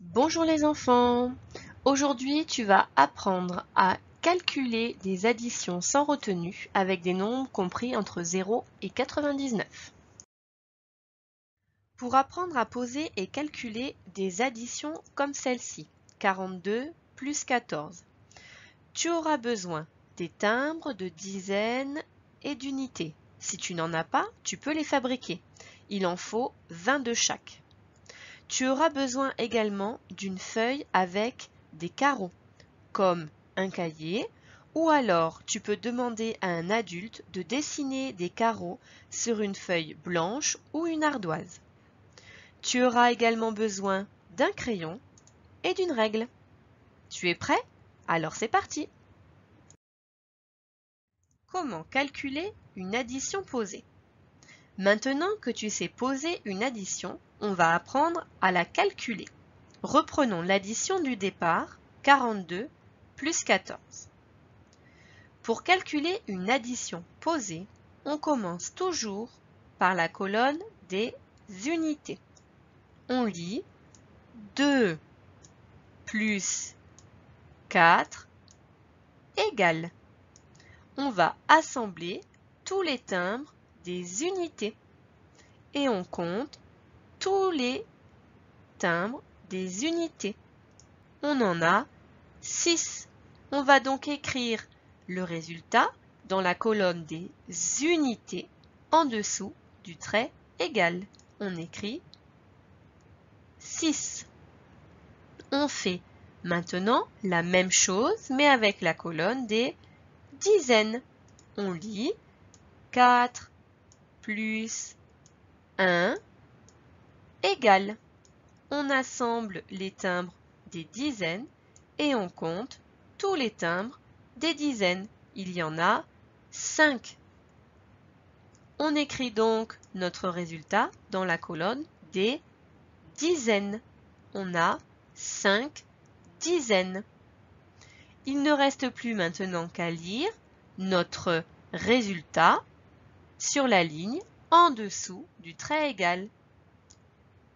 Bonjour les enfants! Aujourd'hui, tu vas apprendre à calculer des additions sans retenue avec des nombres compris entre 0 et 99. Pour apprendre à poser et calculer des additions comme celle-ci, 42 plus 14, tu auras besoin des timbres, de dizaines et d'unités. Si tu n'en as pas, tu peux les fabriquer. Il en faut 20 de chaque. Tu auras besoin également d'une feuille avec des carreaux, comme un cahier, ou alors tu peux demander à un adulte de dessiner des carreaux sur une feuille blanche ou une ardoise. Tu auras également besoin d'un crayon et d'une règle. Tu es prêt? Alors c'est parti! Comment calculer une addition posée? Maintenant que tu sais poser une addition, on va apprendre à la calculer. Reprenons l'addition du départ, 42 plus 14. Pour calculer une addition posée, on commence toujours par la colonne des unités. On lit 2 plus 4 égale. On va assembler tous les timbres des unités et on compte tous les timbres des unités. On en a 6. On va donc écrire le résultat dans la colonne des unités en dessous du trait égal. On écrit 6. On fait maintenant la même chose mais avec la colonne des dizaines. On lit 4 plus 1 égale. On assemble les timbres des dizaines et on compte tous les timbres des dizaines. Il y en a 5. On écrit donc notre résultat dans la colonne des dizaines. On a 5 dizaines. Il ne reste plus maintenant qu'à lire notre résultat sur la ligne en dessous du trait égal.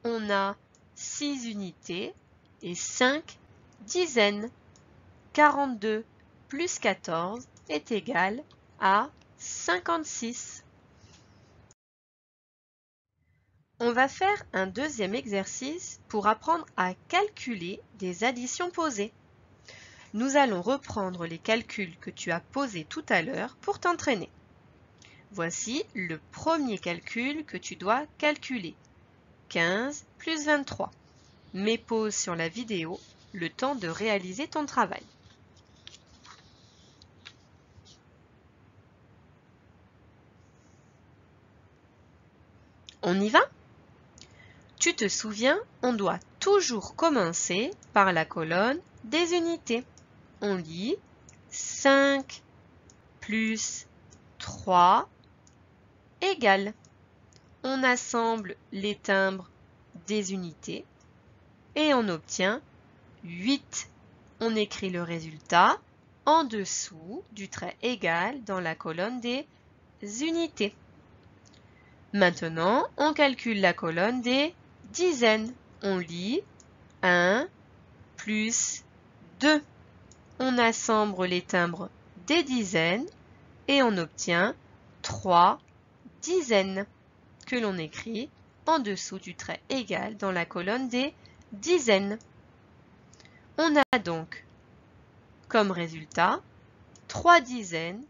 On a 6 unités et 5 dizaines. 42 plus 14 est égal à 56. On va faire un deuxième exercice pour apprendre à calculer des additions posées. Nous allons reprendre les calculs que tu as posés tout à l'heure pour t'entraîner. Voici le premier calcul que tu dois calculer. 15 plus 23. Mets pause sur la vidéo, le temps de réaliser ton travail. On y va? Tu te souviens, on doit toujours commencer par la colonne des unités. On lit 5 plus 3 égale. On assemble les timbres des unités et on obtient 8. On écrit le résultat en dessous du trait égal dans la colonne des unités. Maintenant, on calcule la colonne des dizaines. On lit 1 plus 2. On assemble les timbres des dizaines et on obtient 3 dizaines que l'on écrit en dessous du trait égal dans la colonne des dizaines. On a donc comme résultat 3 dizaines,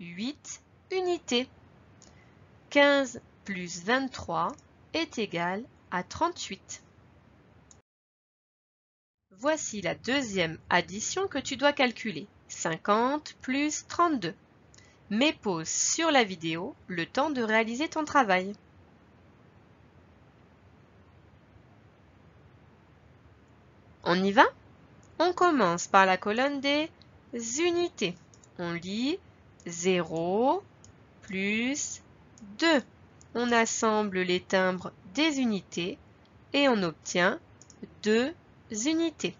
8 unités. 15 plus 23 est égal à 38. Voici la deuxième addition que tu dois calculer. 50 plus 32. Mets pause sur la vidéo, le temps de réaliser ton travail. On y va? On commence par la colonne des unités. On lit 0 plus 2. On assemble les timbres des unités et on obtient 2 unités.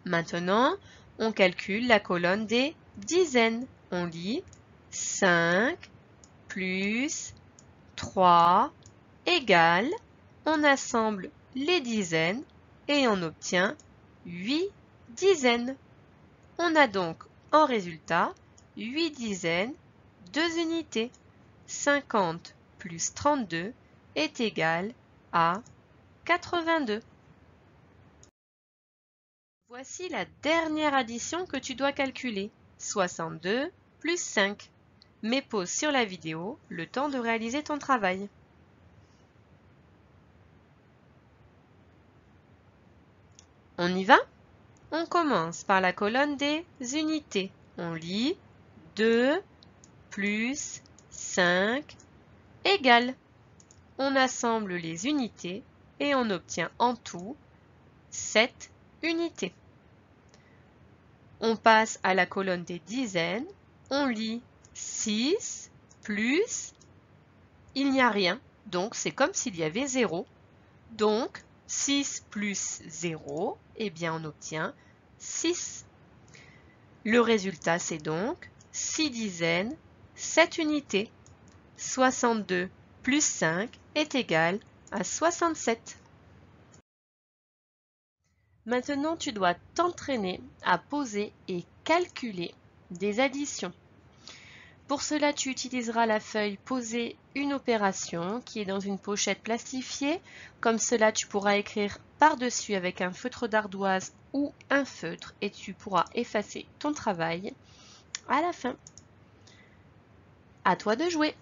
Maintenant, on calcule la colonne des dizaines. On lit 5 plus 3 égale. On assemble les dizaines et on obtient 8 dizaines. On a donc en résultat 8 dizaines, 2 unités. 50 plus 32 est égal à 82. Voici la dernière addition que tu dois calculer. 62 plus 5. Mets pause sur la vidéo, le temps de réaliser ton travail. On y va? On commence par la colonne des unités. On lit 2 plus 5 égale. On assemble les unités et on obtient en tout 7 unités. On passe à la colonne des dizaines. On lit 6 plus, il n'y a rien, donc c'est comme s'il y avait 0. Donc 6 plus 0, eh bien on obtient 6. Le résultat c'est donc 6 dizaines, 7 unités. 62 plus 5 est égal à 67. Maintenant, tu dois t'entraîner à poser et calculer des additions. Pour cela, tu utiliseras la feuille Poser une opération qui est dans une pochette plastifiée. Comme cela, tu pourras écrire par-dessus avec un feutre d'ardoise ou un feutre et tu pourras effacer ton travail à la fin. À toi de jouer!